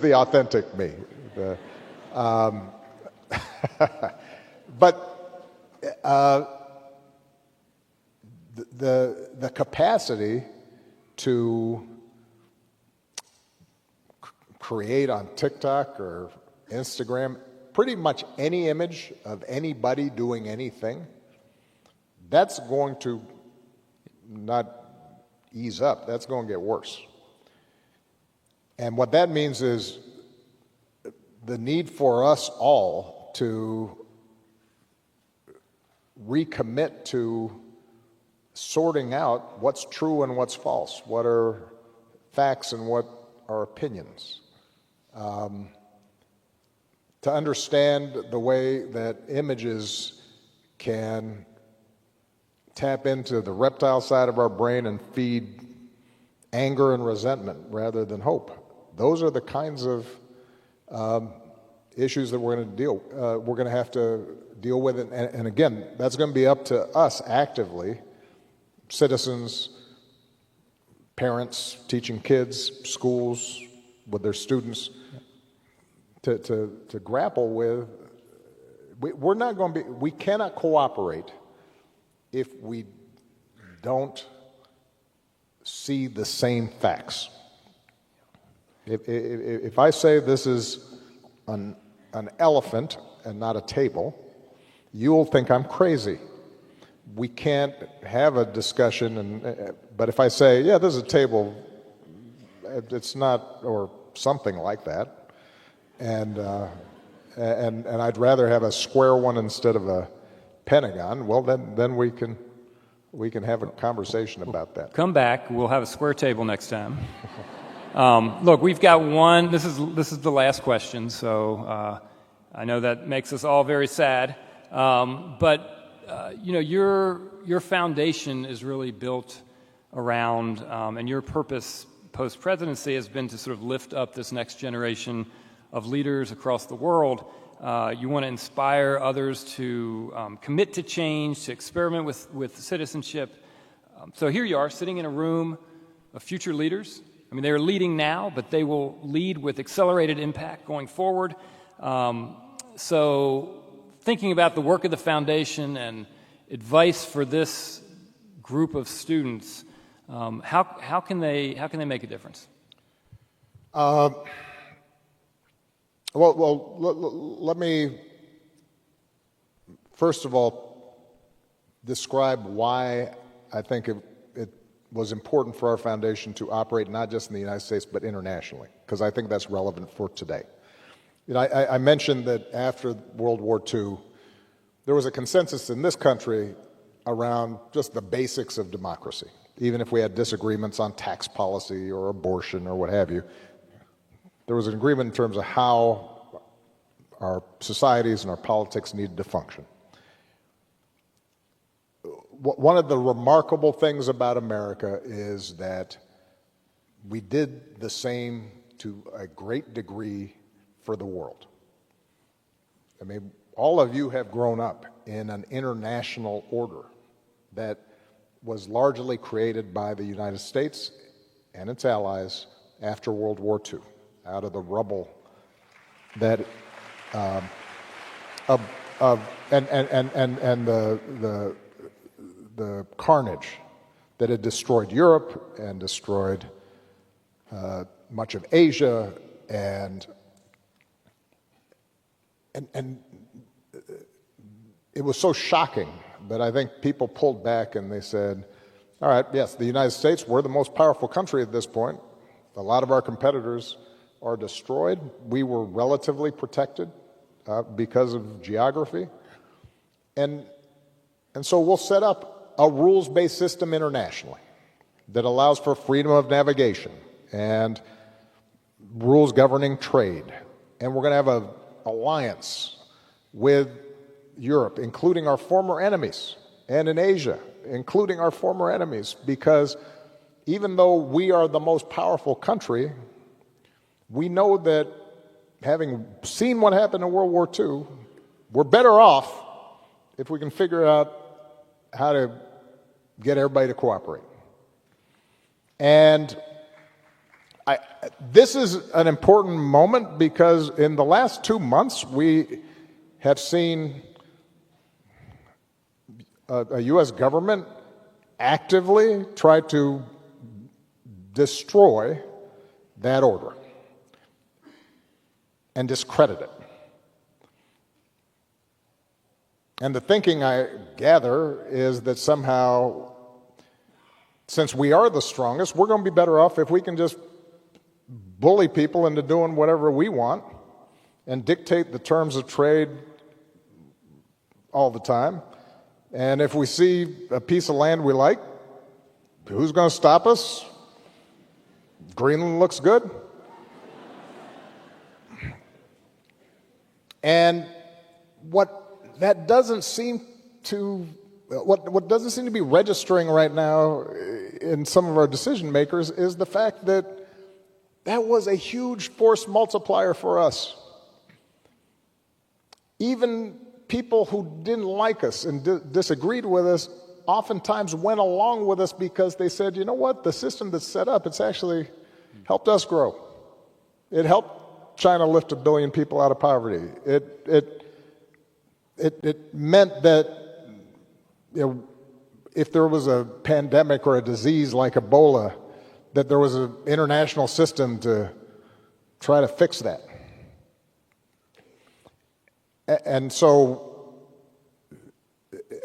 the authentic me. But the capacity to create on TikTok or Instagram pretty much any image of anybody doing anything, that's going to not ease up. That's going to get worse. And what that means is the need for us all to recommit to sorting out what's true and what's false, what are facts and what are opinions. To understand the way that images can tap into the reptile side of our brain and feed anger and resentment rather than hope. Those are the kinds of issues that we're going to have to deal with. And again, that's going to be up to us actively, citizens, parents, teaching kids, schools, with their students, to grapple with. We cannot cooperate if we don't see the same facts. If I say this is an elephant and not a table, you'll think I'm crazy. We can't have a discussion, but if I say, yeah, this is a table, it's not, or something like that, and I'd rather have a square one instead of a pentagon, well, then we can have a conversation about that. Come back. We'll have a square table next time. Look, we've got one. This is the last question, so I know that makes us all very sad. But your foundation is really built around, and your purpose post-presidency has been to sort of lift up this next generation of leaders across the world. You want to inspire others to commit to change, to experiment with citizenship. So here you are, sitting in a room of future leaders. I mean, they're leading now, but they will lead with accelerated impact going forward. So thinking about the work of the foundation and advice for this group of students, how can they make a difference? Let me first of all describe why I think it was important for our foundation to operate not just in the United States but internationally, because I think that's relevant for today. I mentioned that after World War II, there was a consensus in this country around just the basics of democracy. Even if we had disagreements on tax policy or abortion or what have you, there was an agreement in terms of how our societies and our politics needed to function. One of the remarkable things about America is that we did the same to a great degree for the world. I mean, all of you have grown up in an international order that was largely created by the United States and its allies after World War II, out of the rubble that the carnage that had destroyed Europe and destroyed much of Asia, and it was so shocking that I think people pulled back and they said, all right, yes, the United States, we're the most powerful country at this point. A lot of our competitors are destroyed. We were relatively protected because of geography. And so we'll set up a rules-based system internationally that allows for freedom of navigation and rules governing trade. And we're going to have an alliance with Europe, including our former enemies, and in Asia, including our former enemies, because even though we are the most powerful country, we know that, having seen what happened in World War II, we're better off if we can figure out how to get everybody to cooperate. And This is an important moment because in the last 2 months, we have seen a U.S. government actively try to destroy that order and discredit it. And the thinking, I gather, is that somehow, since we are the strongest, we're going to be better off if we can just bully people into doing whatever we want and dictate the terms of trade all the time. And if we see a piece of land we like, who's going to stop us? Greenland looks good. And what doesn't seem to be registering right now in some of our decision makers is the fact that that was a huge force multiplier for us. Even people who didn't like us and disagreed with us oftentimes went along with us because they said, you know what, the system that's set up, it's actually helped us grow. It helped China lift 1 billion people out of poverty. It meant that, you know, if there was a pandemic or a disease like Ebola, that there was an international system to try to fix that. And so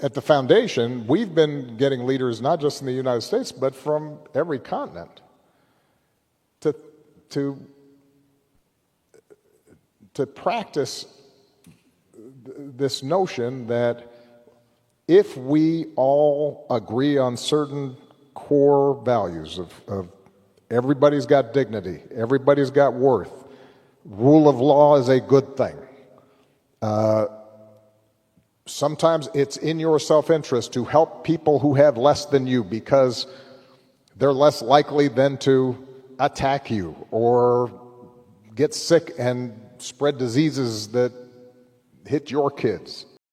at the foundation, we've been getting leaders not just in the United States, but from every continent to practice this notion that if we all agree on certain core values of everybody's got dignity, everybody's got worth, rule of law is a good thing. Sometimes it's in your self-interest to help people who have less than you because they're less likely then to attack you or get sick and spread diseases that hit your kids.